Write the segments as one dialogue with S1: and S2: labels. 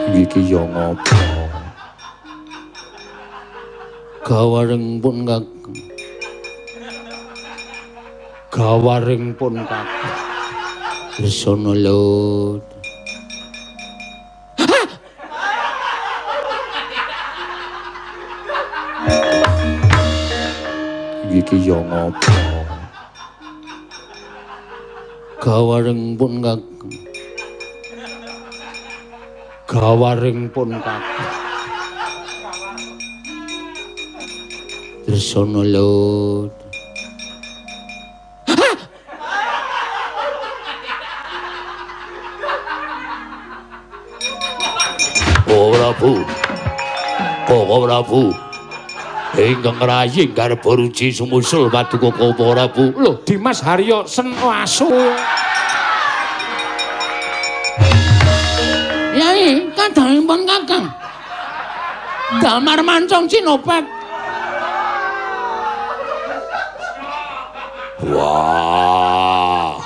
S1: Iki yo ngopo? Gawaring pun kakang. Gawaring pun kakang. Resono Lut. Iki yo ngopo? Gawaring pun kakang. Gawaring pun kakang. Resono Lut. Prabu. Ingkang rayi ngarep ruci sumusul paduka Prabu. Lho, Dimas Haryo Senasu. Yai, kadangipun Kakang. Damar mancong Cinopet. Wah.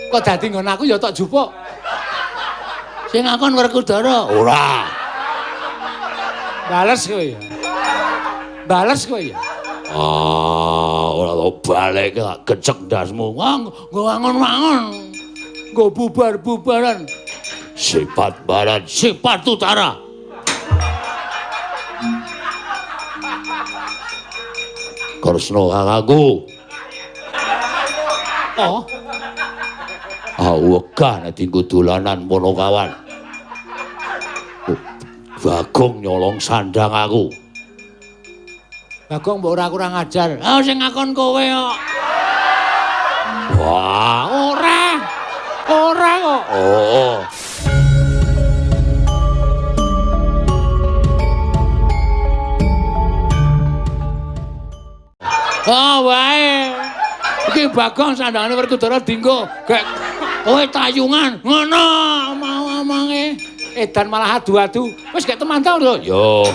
S1: Kok dadi ngono aku ya tok jupuk. Sing ngakon Werkudara. Ora. Bales kowe ya. Bales kowe ya. Ora tau balik gak gecek ndasmu. Nggo wangun-wangun. Nggo bubar-bubaran. Sifat barat, sifat utara. Kresna kakangku. Oh. Wegah nek dienggo dolanan mono kawan. Bagong nyolong sandang aku. Bagong mbok ora kurang ajar. Sing ngakon kowe kok. Wah, ora. Ora kok. Oh. Wae. Iki Bagong sandangane Werkudara dienggo gek kowe tayungan. Ngono mau omonge. Edan malah adu-adu. Wis gek teman ta lho. Yo.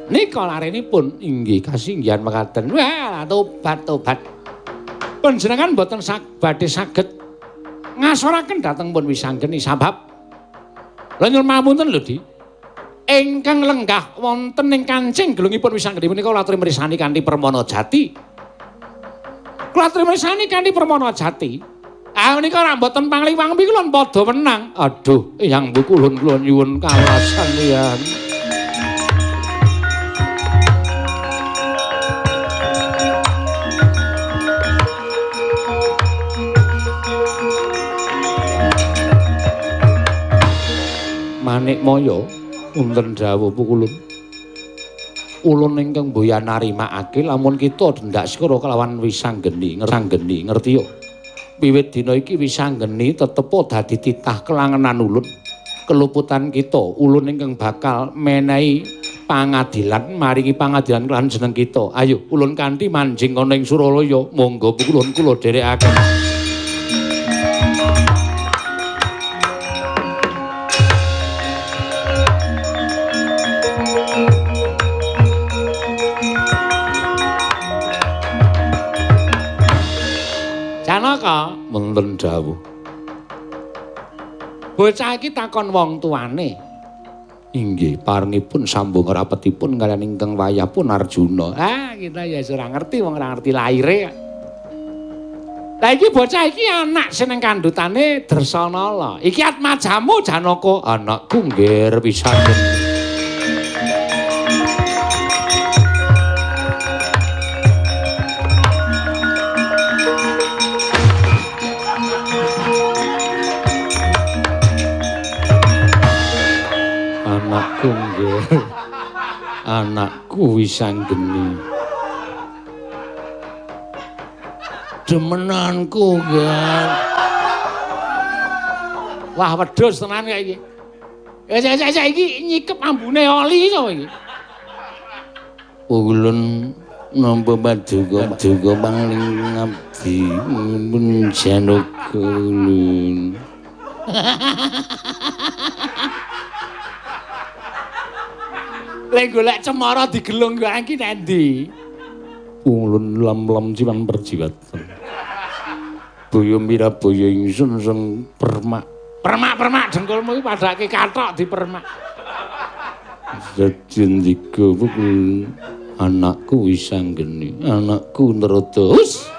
S1: Nika larenipun inggih kasinggihan mekaten. Wah, tobat. Panjenengan boten badhe saged ngasoraken dhateng pun Wisanggeni sabab lha nyuwun pamunten lho, Di. Ingkang lenggah wonten ing kancing gelungipun Wisanggeni menika kula aturi mirsani kanthi permana jati. Kula aturi mirsani kanthi permana jati. Menika ora mboten pangliwang mriku kula padha menang. Aduh, Eyang Mbu kula nyuwun kalasan yan. Manik Maya wonten dawuh pukulun. Ulun ingkang boya narimakake lamun kita dhendak sekara kelawan Wisanggeni, ngerti yo. Wiwit dina iki Wisanggeni tetep dadi titah kelangenan ulun. Keluputan kita, ulun ingkang bakal menehi pangadilan, maringi pangadilan kelawan jeneng kita. Ayo ulun kanthi manjing ana ing Suralaya, monggo pukulun kula dherekaken. Janaka wonten dawuh. Bocah iki takon wong tuane. Inggih, paringipun sambung rapetipun kaliyan ingkang wayahipun Arjuna. Kita ya ora ngerti wong ora ngerti laire. Lah iki bocah iki anak seneng kandhutane Dresanala. Iki atmajamu Janaka, anakku nggih Wisanggeni. Anakku Wisanggeni. Demenanku kan. Wah wedhus tenan kaya iki. Ya iki nyikep ambune oli sapa iki? Ulun Nampa paduka paling ngabdi pun Janaka ulun. Lek golek cemara digelung kok iki nendi? Ulun lam-lam ciwan perjiwatan. Boyo Mirabaya ingsun sing permak. Permak dengkulmu iki padake kathok dipermak. Dadi ndika pukul anakku Wisanggeni, anakku Nradaus.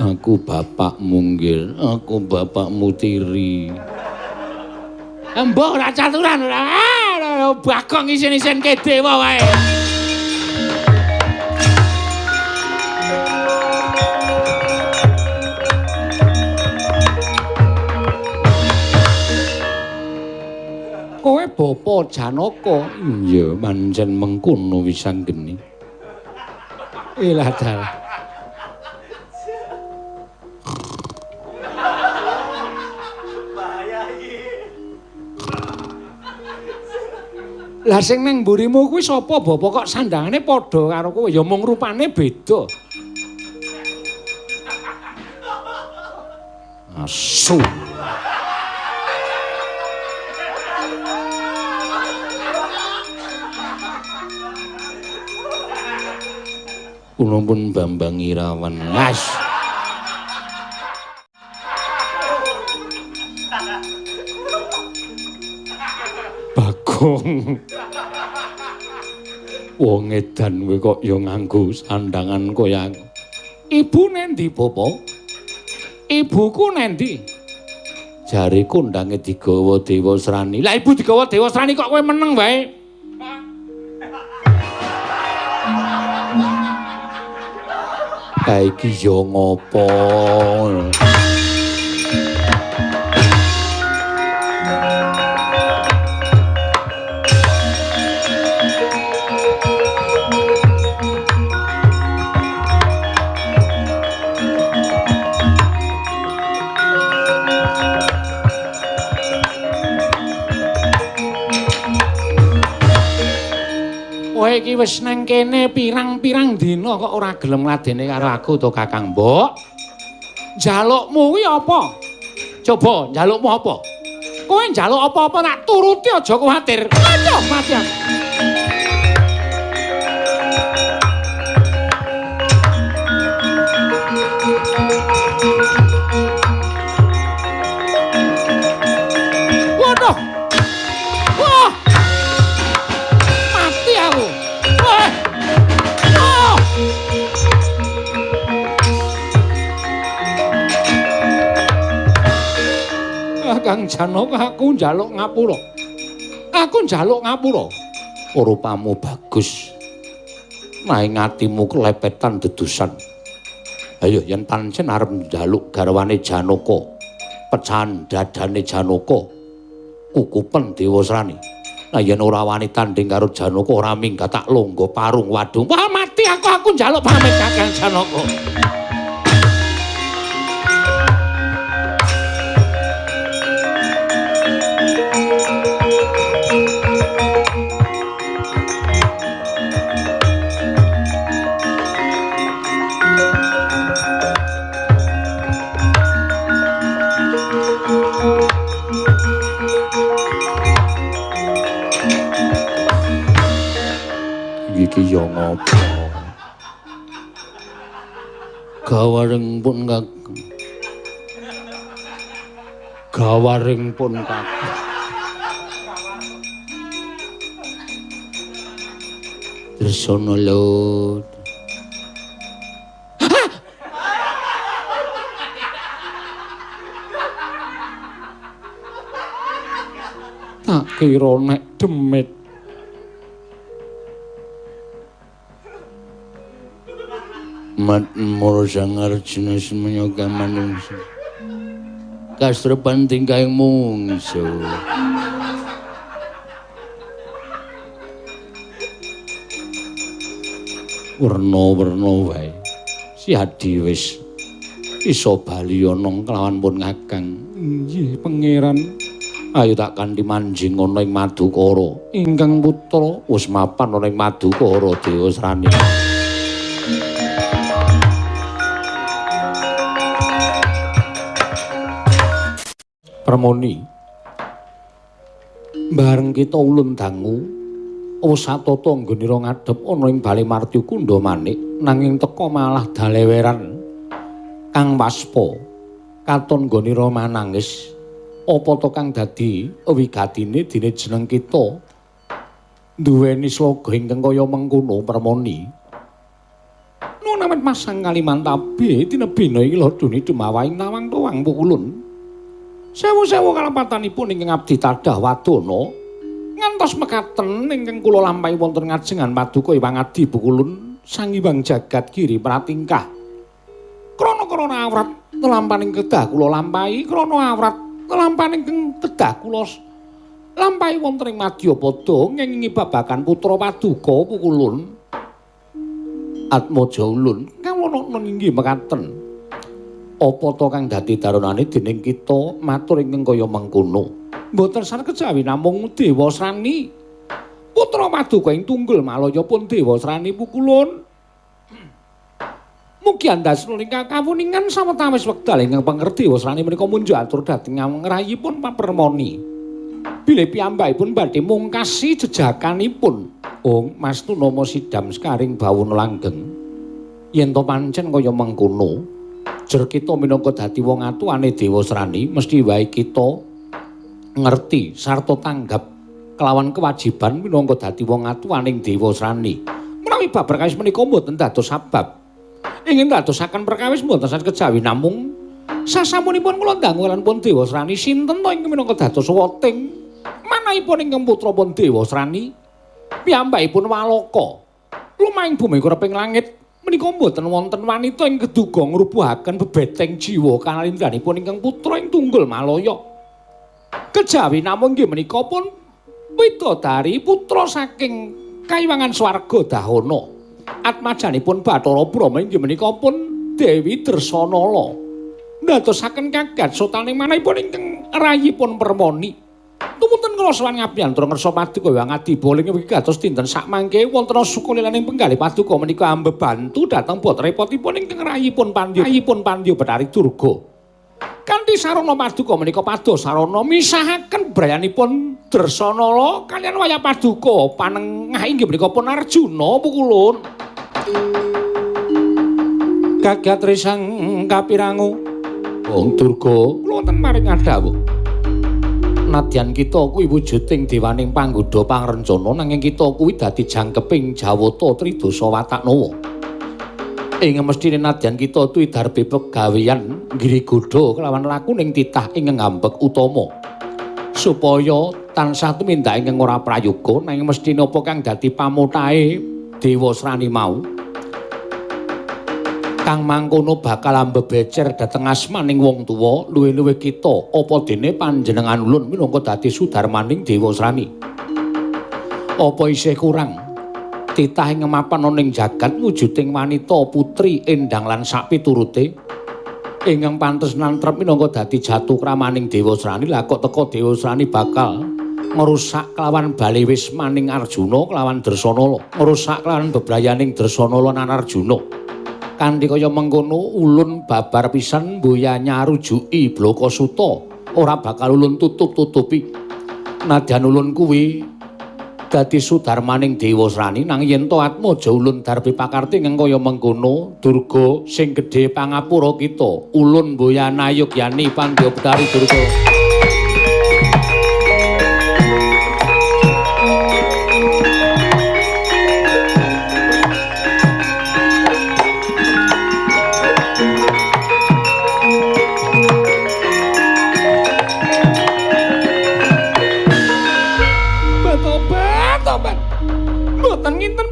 S1: Aku bapakmu nggih, aku bapakmu tiri. Mbok ora caturan ora. Bagong isin-isin kedewa wae. Kowe bapa Janaka? Iya, pancen mengkono Wisanggeni. Elah dalah. Lah sing ning mburimu kuwi sapa bapa kok sandangane padha karo kowe ya mung rupane beda. Asu. Kula pun Bambang Irawan. Mas. Bagong. Wong edan kowe kok ya nganggo sandangan kaya aku. Ibu nendi, Bapak? Ibuku nendi? Jare kondange digawa Dewa Srani. Lah ibu digawa Dewa Srani kok kowe meneng wae? Iki ya ngopo? Iki wis nang kene pirang-pirang dina kok ora gelem ngladeni karo aku to Kakang Mbok. Njalukmu kuwi apa? Coba njalukmu apa? Kowe njaluk apa-apa tak turuti aja kuwatir. Aja mati. Waduh. Wah. Mati aku. Kang Janaka aku njaluk ngapura. Aku njaluk ngapura. Rupamu bagus. Nanging atimu kelepetan dedusan. Ayo yen pancen arep njaluk garwane Janaka, pecahan dadane Janaka, kukupen Dewa Srani. Nah yen ora wani tanding karo Janaka ora minggat tak longgo parung wadung. Wah mati aku njaluk pamit Kakang Janaka. Iki ya ngopo? Gawaring pun Kakang. Gawaring pun Kakang. Tresna Lut. Tak kira nek demit. Matmur Sang Arjuna semenyoga manungsa kasrepan tingkahing mungsu werna-werna wae si Adi wis iso bali ana kelawan pun Kakang. Nggih pangeran Ayo tak kanthi manjing ana ing Madukara. Ingkang putra wis mapan ana ing Madukara Dewasrani. Permoni. Bareng kita ulun dangu, wasatata anggonira ngadhep ana ing Bale Martya Kundha Manik, nanging teka malah daleweran kang waspa katon anggonira manangis. Apa to kang dadi wigatine dene jeneng kita duweni sloga ingkang kaya mengkono Permoni. Nunamet masang Kalimantabe tinebina iki ladune dumawahing nawang tuwang pukulun. Sewu-sewu kalepatanipun ingkang abdi tadah wadana ngantos mekaten ingkang kula lampahi wonten ngajengan Paduka Hyang Adi pukulun Sang Hyang Jagat Giri Pratingkah. Krana awrat lampaning kedah kula lampahi krana awrat lampaning kedah kula lampahi wonten ing Madyapada ngengingi babagan putra Paduka pukulun Atmaja ulun kawono inggih mekaten. Apa to kang dadi daronane dening kita matur ingkang kaya mengkono. Mboten sareng kejawi namung Dewasrani. Putra Paduka ing Tunggul Malaya pun Dewasrani pukulun. Mugi andhasna ingkang kawuningan sawetawis wekdal ingkang pangerti Dewasrani menika munjuk atur dhateng ngrayipun papermoni. Bilih piyambakipun badhe mungkasi jejakanipun. Oh, Mastuna sidam sekaring bawun langgeng. Yen to pancen kaya mengkono, jer kita minangka dadi wong atuane Dewasrani mesti wae kita ngerti sarta tanggap kelawan kewajiban minangka dadi wong atuaning Dewasrani. Menawi bab perkawis menika mboten dados sabab ingin dadosaken perkawis mboten saged kejawi namung sasamunipun kula ndangu pun Dewasrani sinten to ingkang minangka dados weting manahipun ingkang putra pun Dewasrani piyambakipun Waloka lumahing bumi kureping langit. Menika mboten wonten wanita ing keduga ngrupuhaken bebeteng jiwa kalindranipun ingkang putra ing Tunggul Malaya. Kejawi namung nggih menika pun widodari putra saking Kayuwangan Swarga Dahana. Atmajanipun Bathara Brama inggih menika pun Dewi Dresanala. Ndadosaken kagat sotaning manahipun ingkang rayipun Permoni. Tumuntun kula sowan ngabiyantara ngersa Paduka Hyang Adi boling wigatos dinten sakmangke wonten sukalilaning penggalih Paduka menika ambebantu dhateng bot repotipun ingkang rayipun Pandya Bathari Durga. Kanthi sarana Paduka menika pados sarana misahaken brayanipun Dresanala kaliyan wayah Paduka panengah inggih menika pun Arjuna pukulun. Gagat risang kapirangu Wong Durga kula wonten maring adhawuh. Nadyan kita kuwi wujuding dewaning panggoda pangrencana nanging kita kuwi dadi jangkeping Jawata Tridasa Wataknawa. Ing mestine nadyan kita duwe darbe pegaweyan ngrigodha kelawan lakuning titah ingkang ngambek utama supaya tansah tumindak ingkang ora prayoga nanging mestine apa kang dadi pamutahe Dewasrani mau kang mangkono bakal ambebecer dhateng asmaning wong tuwa luwih-luwih kita apa dene panjenengan ulun minangka dadi sudarmaning Dewasrani. Apa isih kurang titah ing mapan ana ing jagat wujuding wanita putri endang lan sapiturute ingkang pantes nantrep minangka dadi jatuh kramaning Dewasrani. Lah kok teka Dewasrani bakal ngerusak kelawan bali wismaning Arjuna kelawan Dresanala, ngerusak kelawan bebrayaning Dresanala lan Arjuna. Kanthi kaya mengkono ulun babar pisan mboya nyarujuki Blakasuta ora bakal ulun tutup-tutupi. Nadyan ulun kuwi dadi sudarmaning Dewasrani nang yen to Atmaja ulun darbe pakarti ingkang kaya mengkono Durga sing gedhe pangapura kita ulun mboya nayogyani Pandya Bathari Durga.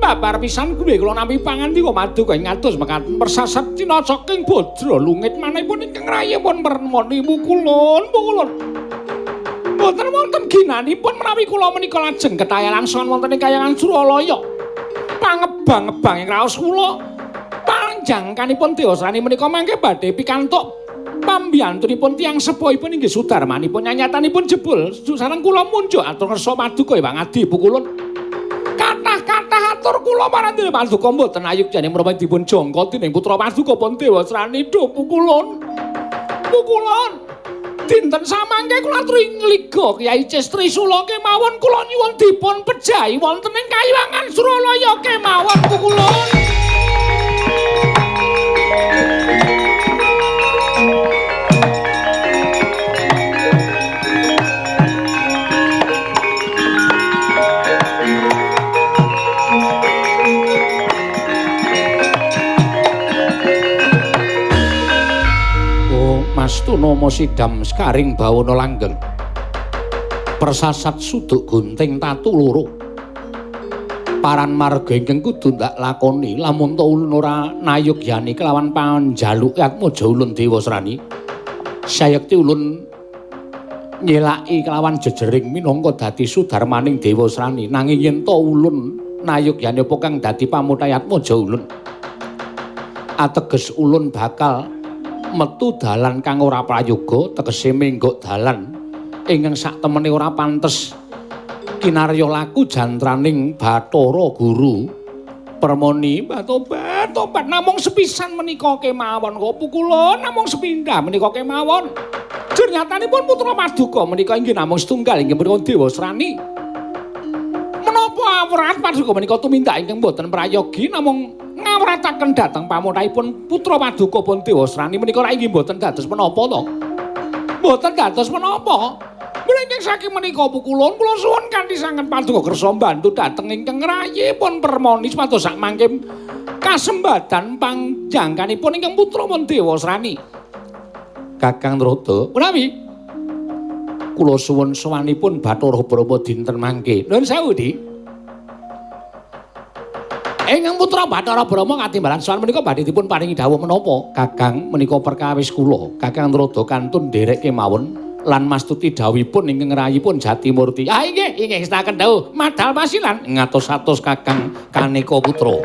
S1: Babar pisan kuwi kula nampi pangandika Paduka ing atus mekaten persasat cina saking Badra lungit manahipun ingkang rayipun Permoni pukulun. Mboten wonten ginanipun menawi kula menika lajeng ketayalan sawan wonten ing Kahyangan Suralaya. Pangebang-ebang ing raos kula panjangkanipun Dewasrani menika mangke badhe pikantuk Pambiyantunipun tiyang sepuhipun inggih Sudarmanipun nyanyatanipun jebul sareng kula munjuk atur ngersa paduka Iwang Adi Pukulun. Kathah atur kula marang paduka mboten ayugyane menapa dipun jangka dening putra paduka pun Dewasrani do Pukulun. Pukulun. Dinten samangke kula aturi ngliga Kyai Cestri Sula kemawon kula nyuwun dipun pejahi wonten ing Kayiwangan Suralaya kemawon Pukulun. Mastu nama sidam skaring bawana langgeng persasat suduk gunting tatu loro paran marga ingkang kudu ndak lakoni lamun ta ulun ora nayogyani kelawan panjaluk Atmaja Ulun Dewasrani sayekti ulun nyelaki kelawan jejering minangka dadi sudarmaning Dewasrani nanging yen ta ulun nayogyani apa kang dadi pamuthahe Atmaja Ulun ateges ulun bakal metu dalan kang ora prayoga tegese menggok dalan ingkang sak temene ora pantes kinarya laku jantraning Bathara Guru Permoni tobat namung sepisan menika kemawon kok Pukulun namung sepindah menika kemawon jernyatanipun putra paduka menika inggih namung setunggal inggih menika Dewasrani menapa awrat paduka menika tumindak ingkang boten prayogi namung ngawrataken dhateng pamuthaipun putra paduka pun Dewasrani menika ra inggih mboten dados menapa to? Mboten dados menapa? Mriki saking menika Pukulun kula suwun kanthi sanget paduka kersa mbantu dhateng ingkang rayipun Permoni supados sak mangke kasembadan panjangkanipun ingkang putra pun Dewasrani. Kakang Narada, menawi kula suwun sowanipun Bathara Brahma dinten mangke. Nuwun sewu, Dik. Ingkang putra Bathara Brahma katimbalan sowan menika badhe dipun paringi dawuh menapa? Kakang menika perkawis kula. Kakang Narada kantun nderek kemawon lan mastuti dawuhipun ingkang rayipun Jatimurti. Ah inggih ngestaken dawuh madal pasilan ngatos-atos Kakang Kaneka Putra.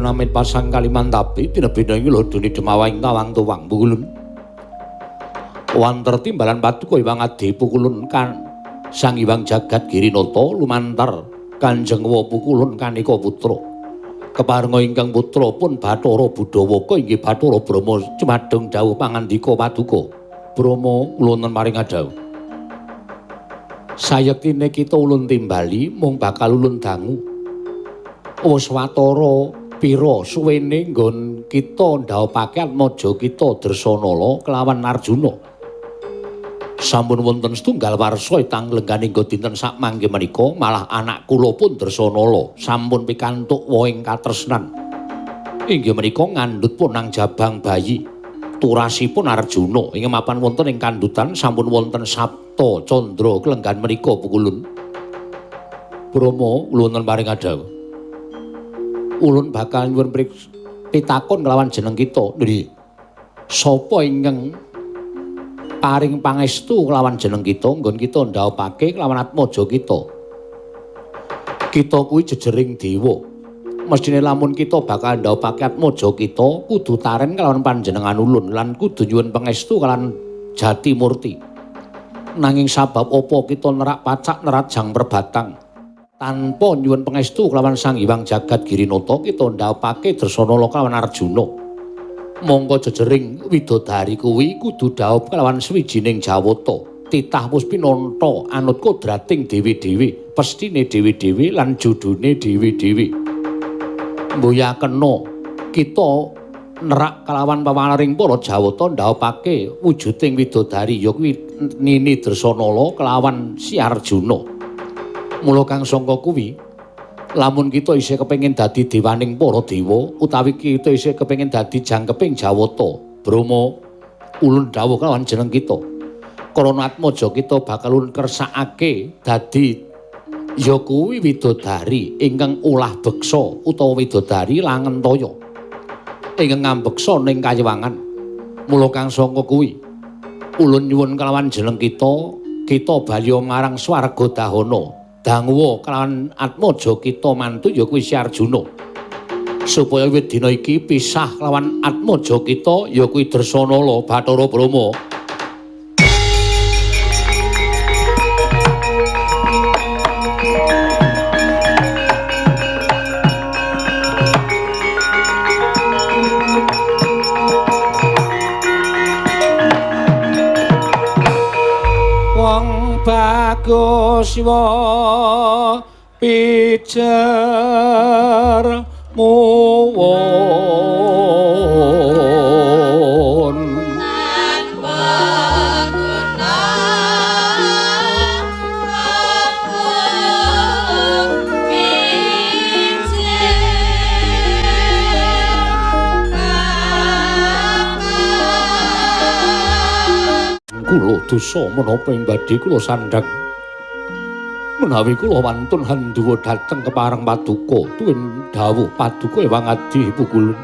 S1: Namit pasang Kalimantapi tinebena iki lho dene Demawaing Tawang Tuwang Pukulun. Wanter timbalan paduka Iwang Adi Pukulun kan Sang Hyang Jagat Girinata lumantar Kanjeng Wa Pukulun Kaneka Putra. Keparenga ingkang putra pun Bathara Budawaka inggih Bathara Brahma cumadeng dawuh pangandika paduka. Brahma kula maring dawuh. Sayektine kita ulun timbali mung bakal ulun dangu. Wis watara pira suwene nggon kita ndhawuhake Atmaja kita Dresanala kelawan Arjuna. Sampun wonten setunggal warsa ingkang lenggane nggo dinten sak mangke menika malah anak kula pun Dresanala sampun pikantuk wohing katresnan. Inggih menika ngandhut punang jabang bayi. Turasipun Arjuna ing mapan wonten ing kandhutan sampun wonten Sapta Candra kelenggan menika Pukulun. Brahma kula wonten paring dawuh. Ulun bakal nyuwun pitakon kelawan jeneng kita. Nggih. Sapa ingkang paring pangestu kelawan jeneng kita nggon kita ndhawuhake kelawan Atmaja kita. Kita kuwi jejering dewa. Mestine lamun kita bakal ndhawuhake Atmaja kita kudu taren kelawan panjenengan ulun lan kudu nyuwun pangestu kelawan Jatimurti. Nanging sabab apa kita nerak pacak nerat jang perbatang tanpa nyuwun pangestu kelawan Sang Hyang Jagat Girinata kita ndhawuhake Dresanala kelawan Arjuna. Monggo jejering widodari kuwi kudu dhawuh kelawan swijining jawata. Titah wis pinanta anut kodrating dewi-dewi, pestine dewi-dewi lan judune dewi-dewi. Mboya kena kita nerak kelawan pawalaring para jawata ndhawuhake wujuding widodari ya kuwi Nini Dresanala kelawan Si Arjuna. Mula kang sangka kuwi lamun kita isih kepengin dadi dewaning para dewa utawi kita isih kepengin dadi jangkeping Jawata Brahma ulun dawuh kelawan jeneng kita krana atmaja kita bakal ulun kersakake dadi ya kuwi widodari ingkang olah beksa utawa widodari Langentaya ingkang ngambeksa ning Kayewangan mula kang sangka kuwi ulun nyuwun kelawan jeneng kita balya marang swarga dahana danguwa kelawan atmaja kita mantu ya kuwi Si Arjuna supaya wit dina iki pisah kelawan atmaja kita ya kuwi Dresanala Bathara Brahma Bagus wa pijar muwon kula dosa menapa ing badhe kula sandhang menawi kula wantun handhuwa dhateng kepareng Paduka tuwin dawuh Paduka ewang adi pukulun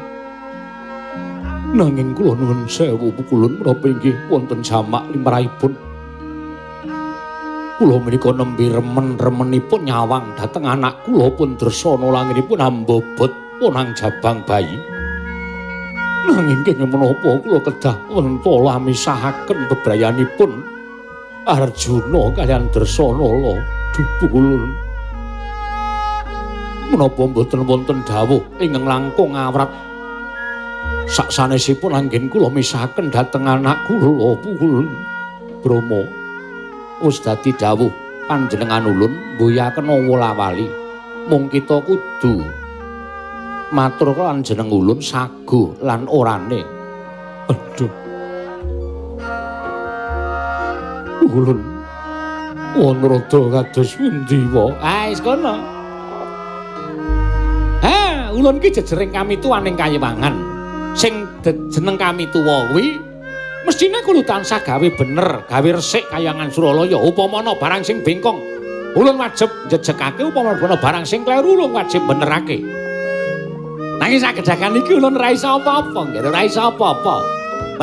S1: nanging kula nuwun sewu pukulun menapa inggih wonten jamak limrahipun kula menika nembe remen-remenipun nyawang dhateng anak kula pun Dresanala anggenipun ambobot ponang jabang bayi nanging kenging menapa kula kedah wentala misahaken bebrayanipun Arjuna kaliyan Dresanala dupukulun menapa mboten wonten dawuh ingkang langkung awrat saksanesipun anggen kula misahaken dhateng anak kula pukulun Brahma wis dadi dawuh panjenengan ulun mboyaken wolawali mung kita kudu matur kelawan jeneng ulun sagu lan orane aduh ulun Wanrada kados pundi wa? Ah, wis kono. Ha, ulun ki jejering kami tuwaning Kayewangan. Sing jeneng kami tuwa kuwi mestine kudu tansah gawe bener, gawe resik Kayangan Suralaya. Upama ana barang sing bengkong, ulun wajib njejegake, upama ana barang sing kleru ulun wajib benerake. Nanging sagedakan iki ulun ora iso apa-apa, nggih, ora iso apa-apa.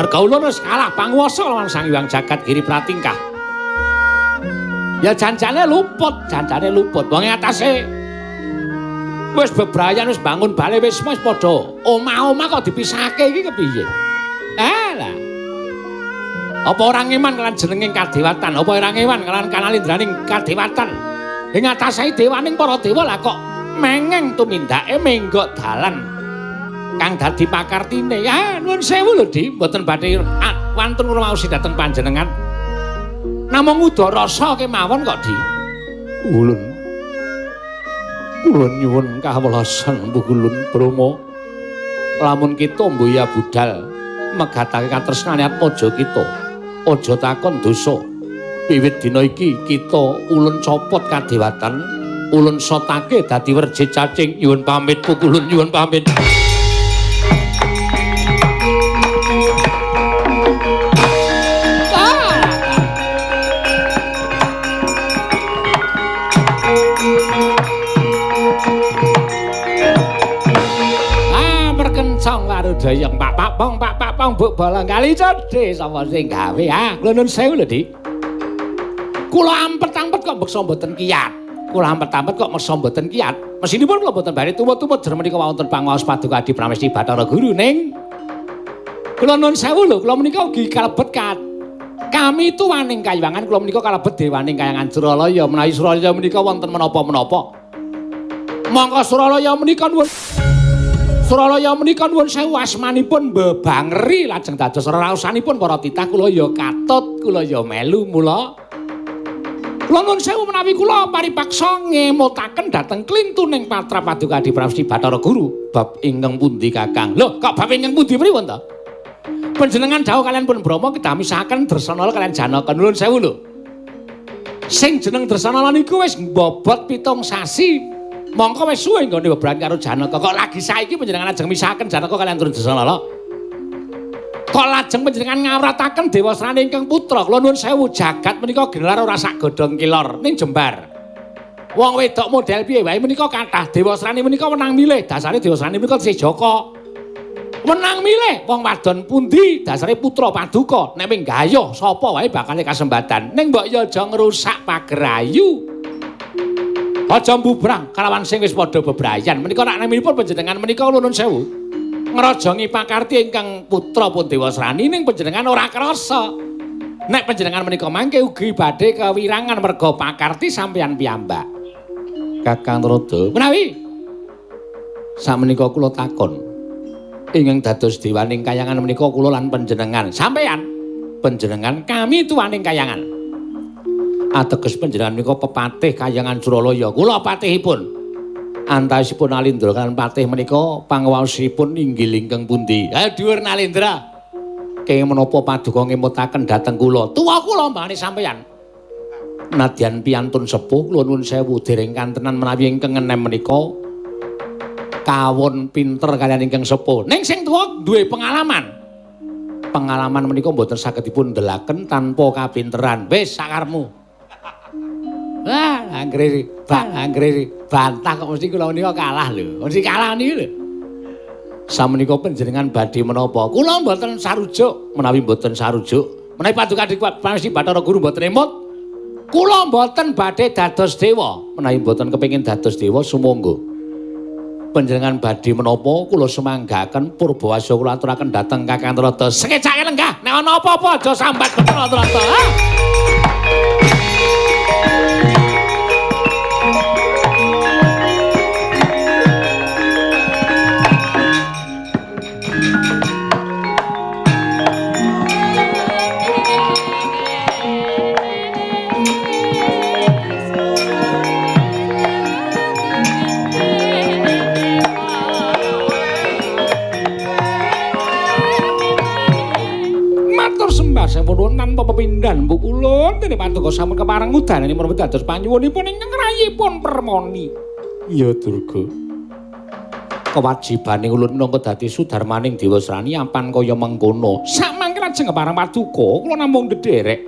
S1: Merga ulun wis kalah panguwasa lawan Sang Hyang Jagat Giri Pratingkah. Ya janjane luput. Wong atase wis bebrayan wis bangun bale wis padha omah-omah kok dipisahake iki kepiye? Lah. Apa ora ngeman kelawan jenenging kadewatan? Apa ora ngeman kelawan kanalindraning kadewatan? Ing atase dewaning para dewa lah kok mengeng tumindake menggok dalan kang dadi pakartine. Ya nuwun sewu lho, Di, mboten badhe wantun ngrumaosi dhateng panjenengan. Namung udara rasa kemawon kok, Di. Ulun nyuwun kawelasan pukulun Brahma. Lamun kita mboya budal megatake katresnane atmaja kita, aja takon dosa. Wiwit dina iki kita ulun copot kadewatan, ulun sotake dadi werjit cacing. Nyuwun pamit pukulun, nyuwun pamit. Dayang pak pong mbok bolang kali cedhe sapa sing gawe kula nuwun sewu lho, Dik. Kula ampet-ampet kok beksa mboten kiyat. Mesinipun kula mboten bari tuwa-tuwa jer menika wonten pangaos Paduka Adi Pramesti Bathara Guru ning kula nuwun sewu lho, kula menika ugi kalebet kami tuwaning Kayewangan, kula menika kalebet dewaning Kayangan Suralaya. Menawi Suralaya menika wonten menapa-menapa monggo Suralaya menika nuwun sewu asmanipun bebangeri lajeng dados raosanipun para titah kula ya katut, kula ya melu mula. Kula nuwun sewu menawi kula paripaksa ngemutaken dhateng klintuning patra Paduka Adi Pramesti Bathara Guru. Bab ingkang pundi Kakang? Lho, kok bab ingkang pundi pripun to? Panjenengan dawuh kalian pun Brahma kedah misahaken Dresanala kalian Janaka. Nuwun sewu lho. Sing jeneng Dresanala niku wis mbobot 7 sasi Mongko wis suwe nggone bebaran karo Janaka. Kok lagi saiki panjenengan ajeng misahaken Janaka kalian Durjana? Kok lajeng panjenengan ngawrataken Dewa Srani ingkang putra? Kula nuwun sewu, jagat menika gelar ora sak godhong kilor ning Jembar. Wong wedok model piye wae menika kathah. Dewa Srani menika menang milih. Dasare Dewa Srani menika tesih Jaka. Menang milih wong wadon pundi dasare putra paduka. Nek wing gayuh sapa wae bakal kasembatan. Ning mbok ya aja ngrusak pagerayu. Aja mbubrang kalawan sing wis padha bebrayan. Menika nek naminipun panjenengan menika kula nuwun sewu. Ngrajangi pakarti ingkang putra pun Dewa Srani ning panjenengan ora krasa. Nek panjenengan menika mangke ugi badhe kewirangan merga pakarti sampeyan piyambak. Kakang Trada. Menawi sakmenika kula takon. Ingkang dados dewaning kayangan menika kula lan panjenengan. Sampeyan panjenengan kami tuwaning kayangan. Ateges panjenengan menika pepatih kayangan Suralaya. Kula patihipun. Antawisipun Nalindra kan patih menika panguwasipun inggil ingkang pundi? Ha dhuwur Nalindra. Kenging menapa paduka ngemutaken dhateng kula? Tuwa kula mbane sampeyan. Nadyan piyantun sepuh kula nuwun sewu dereng kantenan menawi ingkang enem menika kawon pinter kaliyan ingkang sepuh. Ning sing tuwa duwe pengalaman. Pengalaman menika mboten saged dipun ndelaken tanpa kapinteran. Wis sakarepmu. Wah, anggere bantah kok mesti kula menika kalah lho. Mesti kalah niku lho. Samenika panjenengan badhe menapa? Kula mboten sarujuk, menawi mboten sarujuk, menawi paduka Pramesti Bathara Guru mboten emut, kula mboten badhe dados dewa. Menawi mboten kepengin dados dewa sumangga. Panjenengan badhe menapa? Kula semanggaken Purbawasya kula aturaken dhateng Kakang Trada. Sekecake lenggah, nek ana apa-apa aja sambat Trada. Sampun tanpa pepindhan Bu kula dene paduka sampun kepareng udanane menawi dados panyuwunipun ingkang rayipun permoni. Iya Durga. Kewajibane ulun minangka dadi sudarmaning Dewa Srani ampan kaya mengkono. Samangke lajeng kepareng paduka kula namung ndederek.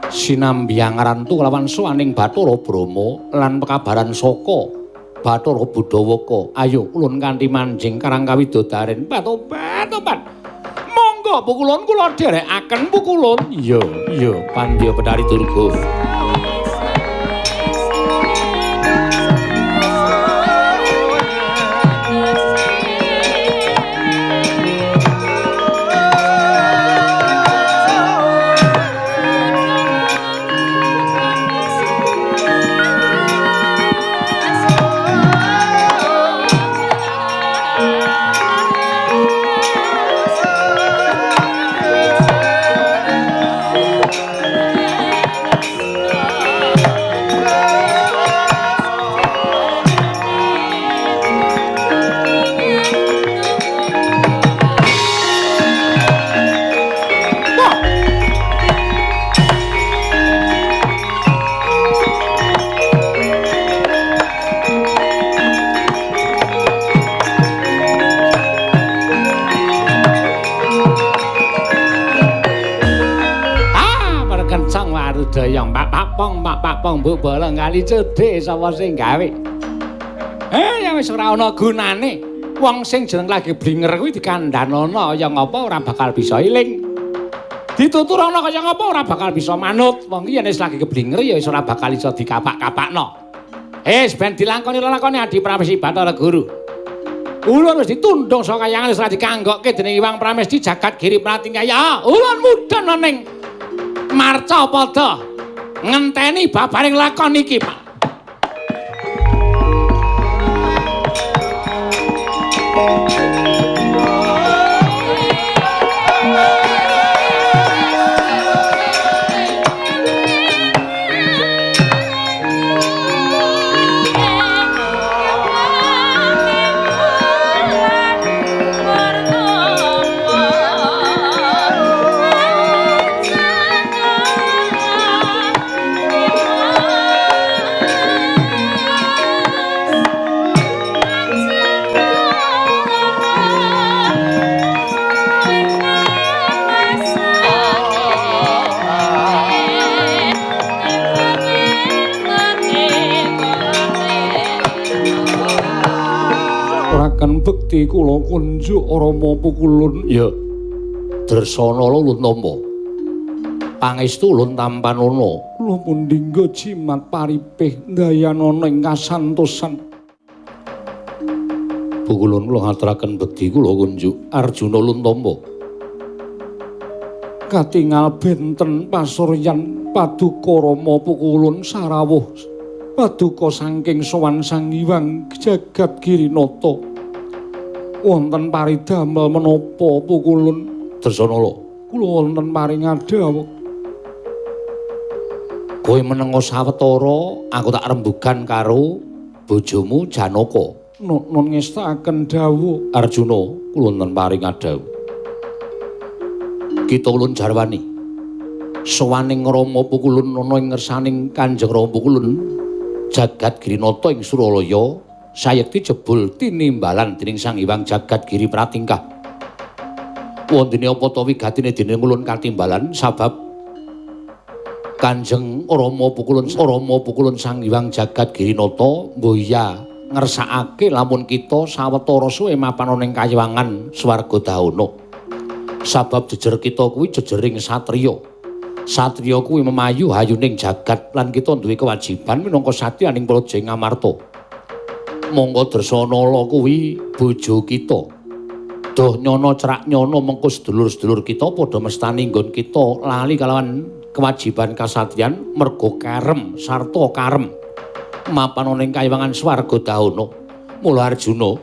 S1: Sinambyang rantu kelawan sowaning Bathara Brama lan pekabaran saka Bathara Budawaka. Ayo ulun kanthi manjing karang kawidodaren patobat. Pukulun kula dherekaken pukulun. Iya, Pandya Betari Durga. Pakpong mbok bolong kali cedhek sapa sing gawe. Ya wis ora ana gunane. Wong sing jeneng lagi blinger kuwi dikandhanana ya ngapa ora bakal bisa iling. Dituturana kaya ngapa ora bakal bisa manut. Wong iki yen wis lagi keblinger ya wis ora bakal iso dikapak-kapakno. Ben dilakoni Adi Pramesti Bathara Guru. Ulun wis ditundung saka kayangan wis ora dikanggokke dening Iwang Pramesti Jagat Giri Pratingkaya. Ulun mudhun ning marca padha ngenteni babaring lakon iki, Pak. bekti kula kunjuk Rama Pukulun. Ya. Dresana Luntampa. Pangestu ulun tampanana. Kula pundhingga jimat paripih ndayanana ing kasantosan. Pukulun kula ngaturaken bekti kula kunjuk Arjuna Luntampa. Katingal benten pasuryan paduka Rama Pukulun sarawuh paduka saking sowan Sang Hyang Jagat Girinata. Wonten paridamel menapa Pukulun? Dresana kula wonten paring dawuh. Kowe menenga sawetara aku tak rembugan karo bojomu Janaka. Nun ngestaken dawuh. Arjuna kula wonten paring dawuh. Kita ulun jarwani. Sowaning Rama Pukulun ana ing ngersaning Kanjeng Rama Pukulun Jagat Girinata ing Suralaya sayekti jebul tinimbalan dening Sang Hyang Jagat Giri Pratingkah. Wondene apa ta wigatine dening ulun katimbalan sabab Kanjeng Rama Pukulun Sang Hyang Jagat Girinata mboya ngersakake lamun kita sawetara suwe mapan ana ing kayiwangan Swargadahana. Sabab jejer kita kuwi jejering satriya. Satriya kuwi memayu hayuning jagat lan kita duwe kewajiban minangka satriyaning praja Ngamarta. Monggo Dresanala kuwi bojo kita. Duh nyono cerak nyono mengko sedulur-sedulur kita padha mestani nggon kita lali kalawan kewajiban kasatriyan merga karem sarta karem mapan ana ing kayiwangan Swargadahana. Mula Arjuna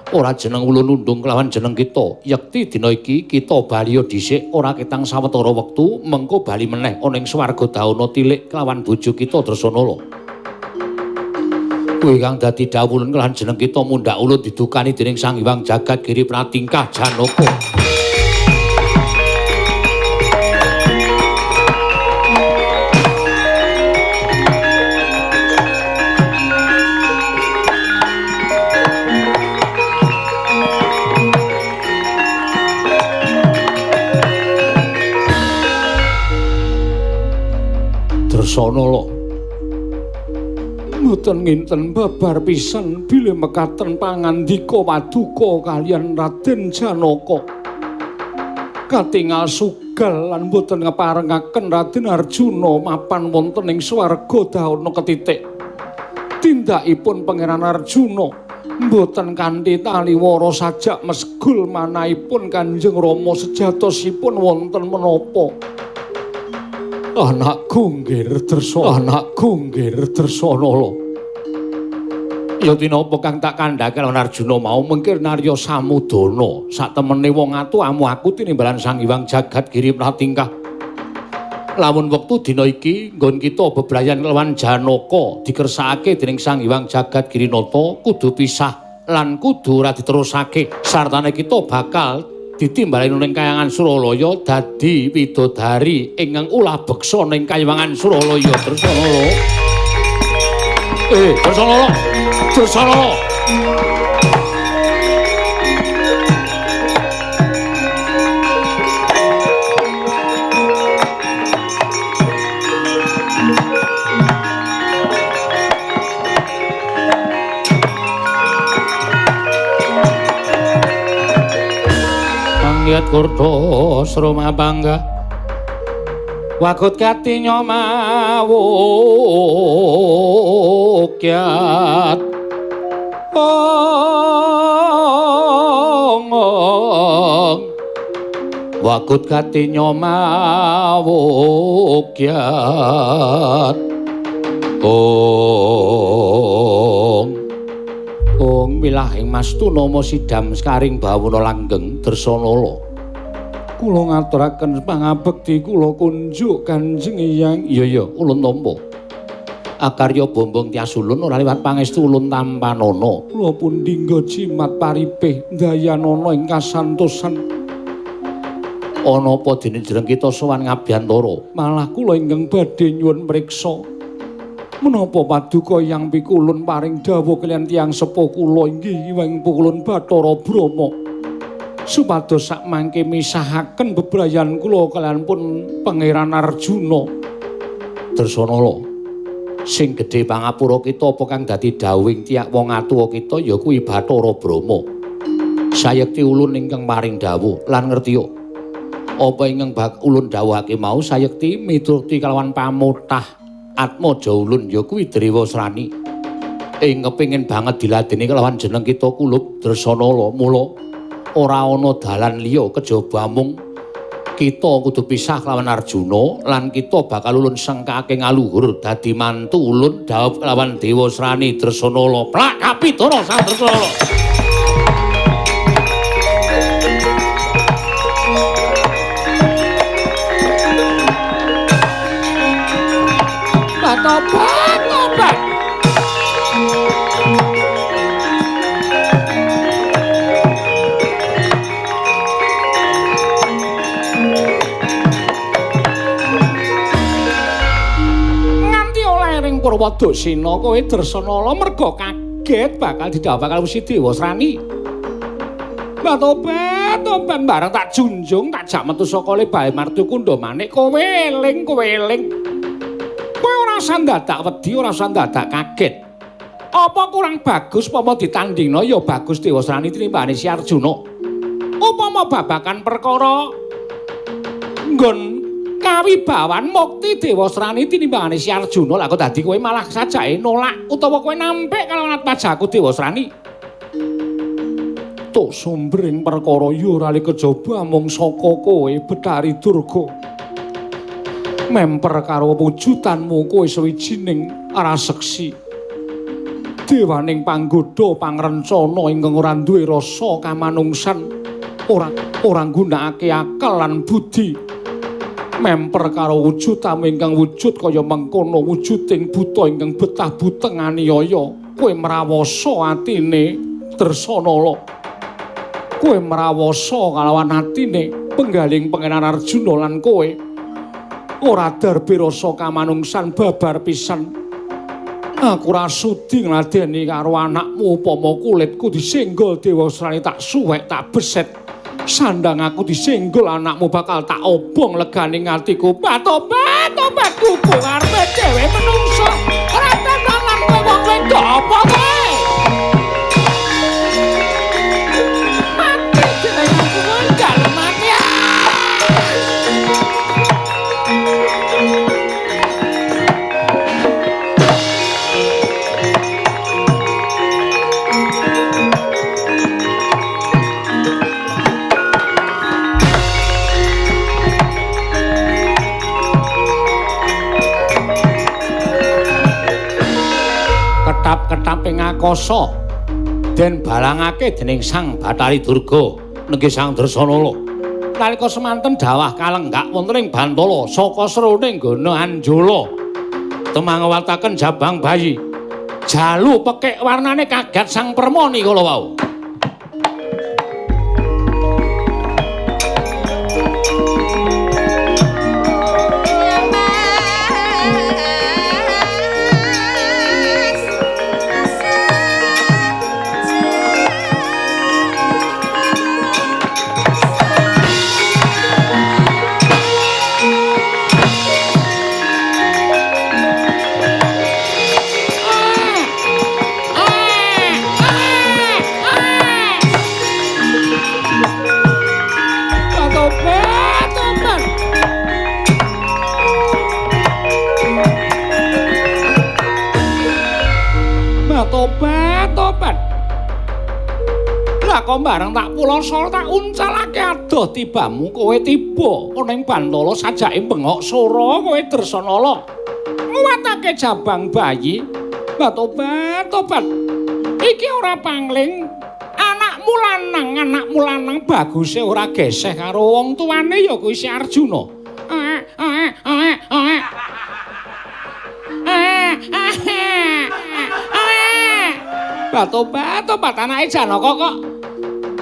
S1: ora jeneng ulun undung kelawan jeneng kita. Yekti dina iki kita bali dhisik ora ketang sawetara wektu mengko bali meneh ana ing Swargadahana tilik kelawan bojo kita Dresanala. Kuwi kang dadi dawuh ulun kelawan jeneng kita mundhak ulun didukani dening Sang Hyang Jagat Giri Pratingkah Janaka. Dresanala mboten nginten babar pisan bilih mekaten pangandika paduka kaliyan Raden Janaka. Katingal sugal lan mboten ngeparengaken Raden Arjuna mapan wonten ing Swargadahana ketitik. Tindakipun Pangeran Arjuna mboten kanthi taliwara sajak mesgul manahipun Kanjeng Rama sejatosipun wonten menapa. Anakku nggih Dresanala. Ya dinapa kang tak kandhake lan Arjuna mau mengkir narya samudana satemene wong atuhamu aku tinimbalan Sang Hyang Jagat Giri Pratingkah. Lamun wektu dina iki nggon kita bebrayan kelawan Janaka dikersakake dening Sang Hyang Jagat Girinata kudu pisah lan kudu ora diterusake sartane kita bakal ditimbali ning kayangan Suralaya dadi widodari ingkang ulah beksa ning kayangan Suralaya. Dresanala. Dresanala. Pangyat kurta sroma bangga wagut kati nyomawukyat wagut kati nyomawukyat Ong milahing Mastu nama sidam skaring bawuna langgeng Dresanala. Kula ngaturaken pangabekti kula kunjuk Kanjeng Hyang. Iya ulun tampa. Akarya bombong tias ulun ora liwat pangestu ulun tampanana. Kula pundhingga jimat paripih ndayanana ing kasantosan. Ana apa dene jeneng kita sowan ngabyantara? Malah kula ingkang badhe nyuwun mriksa menapa paduka Hyang Pikulun paring dawuh kaliyan tiyang sepuh kula inggih Hyang Pikulun Bathara Brama supados sakmangke misahaken bebrayan kula kaliyan pun Pangeran Arjuna. Dresanala sing gedhe pangapura kita apa kang dadi dawuhing tiyak wong atuwa kita ya kuwi Bathara Brama. sayekti ulun ingkang maring dawuh lan ngertiya apa ingkang ulun dawuhake mau sayekti mituruti kalawan pamutah atmaja ulun ya kuwi Drewasrani ing kepengin banget diladeni kalawan jeneng kita Kulup Dresanala mula ora ana dalan liya kejaba mung kita kudu pisah kelawan Arjuna lan kita bakal ulun sengkake ngaluhur dadi mantu ulun dawuh kelawan Drewasrani Dresanala plak kapitara Sang Dresanala. Tobat. Nganti oleh ring Purwadasena kowe Dresanala merga kaget bakal didhawuh karo si Drewasrani. Tobat bareng tak junjung tak jak metu saka lebahe Martukundha manik kowe eling. Ora dadak wedi, ora dadak kaget. Apa kurang bagus upama ditandingna ya bagus Drewasrani tinimbane si Arjuna. Upama babakan perkara nggon kawibawan mukti Drewasrani tinimbane si Arjuna, lha kok dadi kowe malah sajake nolak utawa kowe nampik kalawan atmajaku Drewasrani. Tuk sumbring perkara ya ora kejaba mung saka kowe Betari Durga. Memper karo wujudanmu kowe sawijining raseksi dewaning panggoda pangrencana ingkang ora duwe rasa kamanungsan ora nggunakake akal lan budi memper karo wujudamu ingkang wujud kaya mengkono wujuding buta ingkang betah buteng aniaya kowe mrawasa atine Dresanala kowe mrawasa kalawan atine penggaling pengenan Arjuna lan kowe ora darbe rasa kamanungsan babar pisan. Aku ora sudi ngladeni karo anakmu upama kulitku disenggol Drewasrani tak suwek tak beset. Sandang aku disenggol anakmu bakal tak obong leganing atiku. Tobat kuku arepe dhewe menungso. Ora tenan kowe wong wedok apa kowe? Mati jenengku nggal mati. Ketap ing akasa den balangake dening Sang Bathari Durga nggih Sang Dresanala nalika semanten dawah kalenggak wonten ing Bantala saka sroning Gana Anjala temangawataken jabang bayi jalu pekik warnane kagat Sang Permoni kala wau. Tobat. Lah kok bareng tak pulasa tak uncalake adoh tibamu kowe tiba ana ing Bantala sajake bengok sora kowe Dresanala. Nguwatake jabang bayi. Lah tobat. Iki ora pangling anakmu lanang baguse ora geseh karo wong tuane ya kuwi si Arjuna. Tobat anake Janaka kok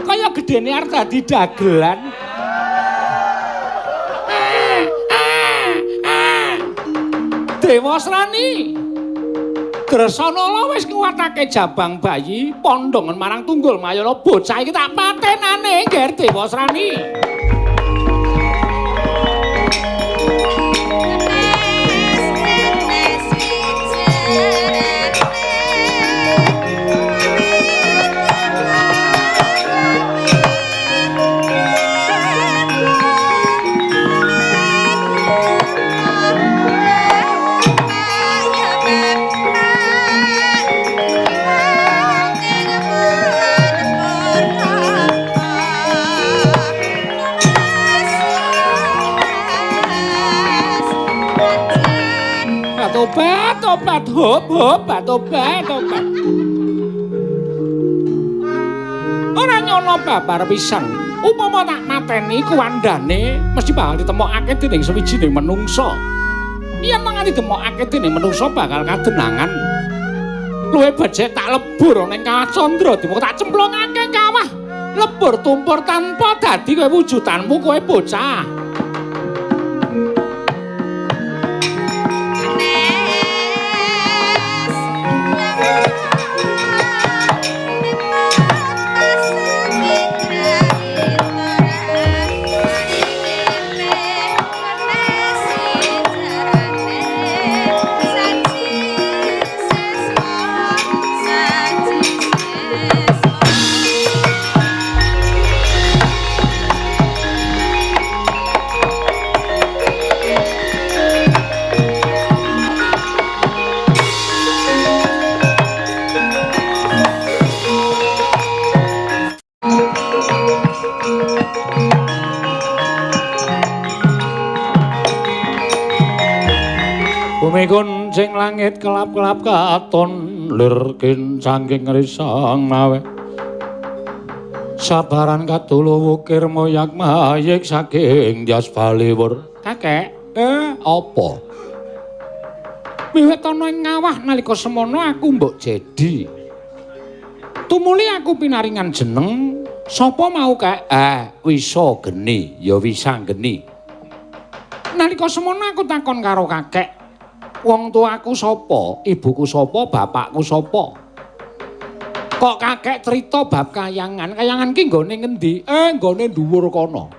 S1: kaya gedene arep dadi dagelan. Drewasrani Dresanala wis nguwatake jabang bayi pondhongen marang Tunggul Mayana bocah iki tak patenane Nger Drewasrani. tobat, tobat, hop, tobat. Ora nyono babar pisan. Upama tak mateni kuwandane mesti bakal ditemokake dening sawijining manungsa. Yen mangane ditemokake dening manungsa bakal kadenangan. Luwe becik tak lebur ning Kawah Candra dimok tak cemplungake kawah. Lebur tumpur tanpa dadi kowe wujudanmu kowe bocah. Bumikun sing langit kelap-kelap katon lir kincangking risang mawe sabaran katulu wukir moyak mayik saking dias baliwur kakek apa miwit ana ing ngawah nalika semono aku mbok jedi tumuli aku pinaringan jeneng sapa mau kek Wisa Geni ya Wisanggeni nalika semono aku takon karo kakek wong tuaku sapa, ibuku sapa, bapakku sapa. Kok kakek cerita bab kayangan, kayangan ki nggone ngendi? Nggone dhuwur kono.